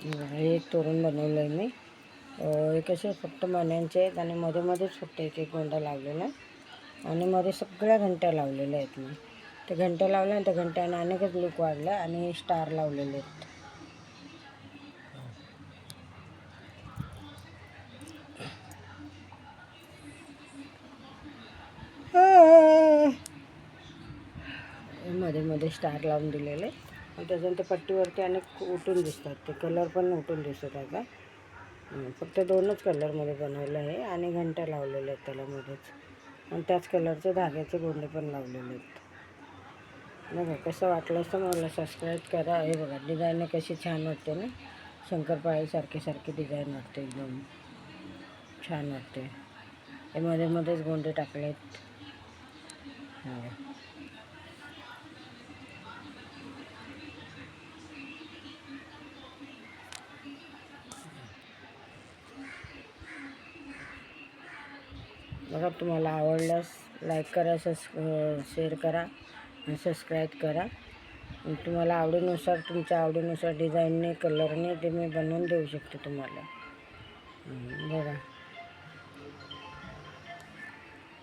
हे एक तोरण बनवलं आहे मी. हे कसे फक्त मण्यांचे आहेत आणि मध्ये मध्येच फक्त एक एक गोंडा लावलेला आहे आणि मध्ये सगळ्या घंट्या लावलेल्या आहेत मी. ते घंट्या लावल्या आणि त्या घंट्याने अनेकच लूक वाढला आणि स्टार लावलेले आहेत. मध्ये मध्ये स्टार लावून दिलेले आणि त्याच्यानंतर पट्टीवरती अनेक उठून दिसतात. ते कलर पण उठून दिसत आता. फक्त 2च कलरमध्ये बनवलं आहे आणि घंट्या लावलेल्या आहेत त्याला मध्येच आणि त्याच कलरचे धाग्याचे गोंडे पण लावलेले आहेत. बघा कसं वाटलं असतं मला सबस्क्राईब करा. हे बघा डिझाईन कशी छान वाटते ना, शंकरपाळीसारखी डिझाईन वाटते, एकदम छान वाटते. हे मध्ये मध्येच गोंडे टाकलेत. बघा तुम्हाला आवडल्यास लाईक करा, शेअर करा आणि सबस्क्राईब करा. तुम्हाला आवडीनुसार तुमच्या आवडीनुसार डिझाईनने कलरने ते मी बनवून देऊ शकते तुम्हाला. बघा.